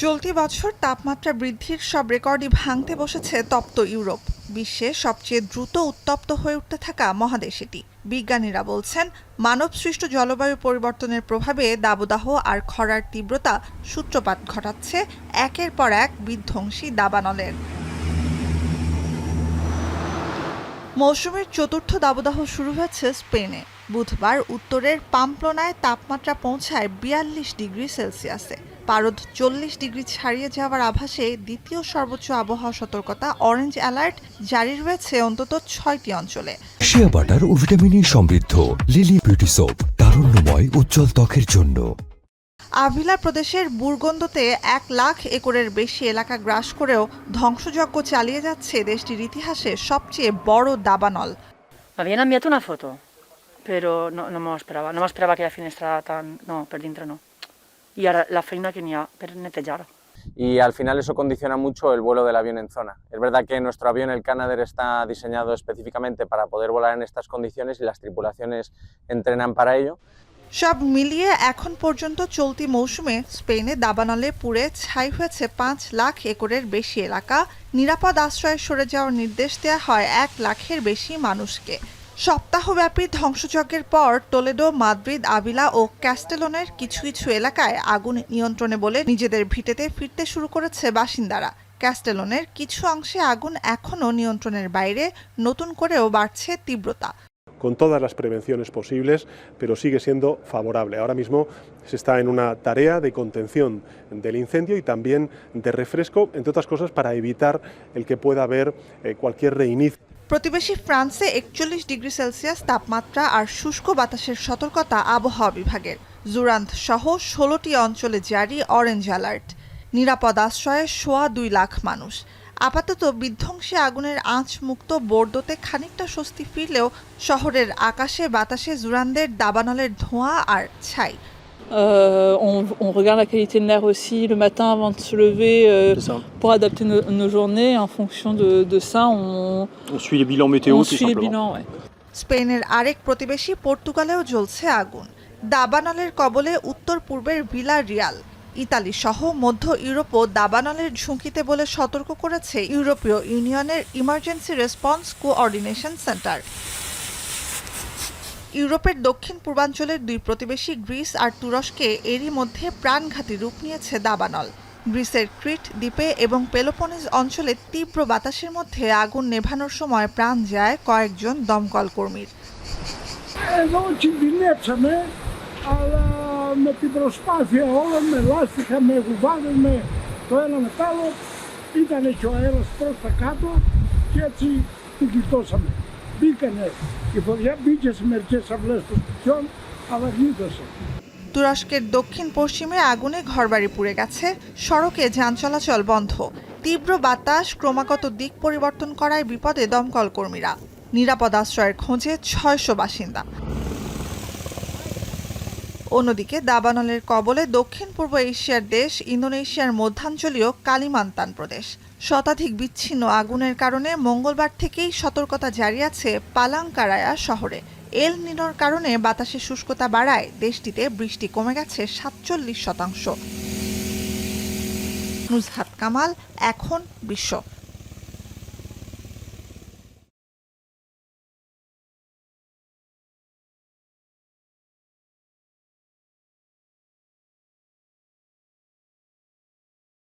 চলতি বছর তাপমাত্রা বৃদ্ধির সব রেকর্ডই ভাঙতে বসেছে তপ্ত ইউরোপ। বিশ্বে সবচেয়ে দ্রুত উত্তপ্ত হয়ে উঠতে থাকা মহাদেশ এটি। বিজ্ঞানীরা বলছেন, মানবসৃষ্ট জলবায়ু পরিবর্তনের প্রভাবে দাবদাহ আর খরার তীব্রতা সূত্রপাত ঘটাচ্ছে একের পর এক বিধ্বংসী দাবানলের। মৌসুমের চতুর্থ দাবদাহ শুরু হয়েছে স্পেনে। বুধবার উত্তরের পাম্পলোনায় তাপমাত্রা পৌঁছায় ৪২ ডিগ্রি সেলসিয়াসে। পারদ ৪০ ডিগ্রি ছাড়িয়ে যাওয়ার আভাসে দ্বিতীয় সর্বোচ্চ আবহাওয়া সতর্কতা অরেঞ্জ অ্যালার্ট জারি রয়েছে অন্তত ৬টি অঞ্চলে। শিয়া বাটার ও ভিটামিন সমৃদ্ধ লিলি বিউটি সোপ, তারুণ্যময় উজ্জ্বল ত্বকের জন্য। আভিলা প্রদেশের বুরগোন্দোতে ১,০০,০০০ একরের বেশি এলাকা গ্রাস করেও ধ্বংসযজ্ঞ চালিয়ে যাচ্ছে দেশটির ইতিহাসে সবচেয়ে বড় দাবানল। Me habían enviado una foto, pero no me lo esperaba que la finestra tan... No, per dintre no. Y ahora la feina que n'hi ha per netejar. Y al final eso condiciona mucho el vuelo del avión en zona. Es verdad que nuestro avión, el Canadair, está diseñado específicamente para poder volar en estas condiciones y las tripulaciones entrenan para ello. সব মিলিয়ে এখন পর্যন্ত চলতি মৌসুমে স্পেনে দাবানলে পুড়ে ছাই হয়েছে ৫,০০,০০০ একরের বেশি এলাকা। নিরাপদ আশ্রয়ে সরে যাওয়ার নির্দেশ দেওয়া হয় ১,০০,০০০-এর বেশি মানুষকে। সপ্তাহব্যাপী ধ্বংসযজ্ঞের পর টলেডো, মাদ্রিদ, আভিলা ও ক্যাস্টেলনের কিছু কিছু এলাকায় আগুন নিয়ন্ত্রণে বলে নিজেদের ভিটেতে ফিরতে শুরু করেছে বাসিন্দারা। ক্যাস্টেলনের কিছু অংশে আগুন এখনও নিয়ন্ত্রণের বাইরে, নতুন করেও বাড়ছে তীব্রতা। Con todas las prevenciones posibles, pero sigue siendo favorable. Ahora mismo se está en una tarea de contención del incendio y también de refresco, entre otras cosas, para evitar el que pueda haber cualquier reinicio. প্রতিবেশী ফ্রান্সে ৪১ degree Celsius তাপমাত্রা আর শুষ্ক বাতাসের সতর্কতা আবহাওয়া বিভাগের। জুরান্দ সহ ১৬টি অঞ্চলে জারি অরেঞ্জ অ্যালার্ট। নিরাপদ আশ্রয়ে ২.২ লাখ মানুষ। আপাতত বিধ্বংসী আগুনের আঁচ মুক্ত বোর্দোতে খানিকটা স্বস্তি ফিরলেও শহরের আকাশে বাতাসে জুরান্দের দাবানলের ধোঁয়া আর ছাই। On regarde la qualité de l'air aussi le matin avant de se lever pour adapter nos journées. En fonction de ça, on suit les bilans météo on tout suit les simplement. bilans, ouais. স্পেনের আরেক প্রতিবেশী পর্তুগালেও জ্বলছে আগুন। দাবানলের কবলে উত্তর পূর্বের villa Real. Italy সহ মধ্য ইউরোপও দাবানলের ঝুঁকিতে বলে সতর্ক করেছে ইউরোপীয় ইউনিয়নের ইমার্জেন্সি রেসপন্স কোঅর্ডিনেশন সেন্টার। ইউরোপের দক্ষিণ পূর্বাঞ্চলের দুই প্রতিবেশী গ্রিস আর তুরস্কে এরই মধ্যে প্রাণঘাতী রূপ নিয়েছে দাবানল। গ্রিসের ক্রিট দ্বীপে এবং পেলোপনেজ অঞ্চলে তীব্র বাতাসের মধ্যে আগুন নেভানোর সময় প্রাণ যায় কয়েকজন দমকল কর্মীর। Με την προσπάθεια όλων, με λάστιχα, με κουβάδες, με το ένα με το άλλο, ήταν και ο αέρας προς τα κάτω και έτσι την κοιτώσαμε. Μπήκανε, η φωτιά μπήκε σε μερικές αυλές των σπιτιών, αλλά γλίτωσε. তুরস্কের দক্ষিণ পশ্চিমে আগুনে ঘরবাড়ি পুড়ে গেছে, সড়কে যান চলাচল বন্ধ। তীব্র বাতাস ক্রমাগত দিক পরিবর্তন করায় বিপদে দমকল কর্মীরা। নিরাপদ আশ্রয়ের খোঁজে ৬০০ বাসিন্দা। অন্যদিকে দাবানলের কবলে দক্ষিণ পূর্ব এশিয়ার দেশ ইন্দোনেশিয়ার মধ্যাঞ্চলীয় কালিমান্তান প্রদেশ। শতাধিক বিচ্ছিন্ন আগুনের কারণে মঙ্গলবার থেকেই সতর্কতা জারি আছে পালাঙ্কারায়া শহরে। এল নিনোর কারণে বাতাসে শুষ্কতা বাড়ায় দেশটিতে বৃষ্টি কমে গেছে ৪৭%। নুজহাত কামাল, এখন বিশ্ব।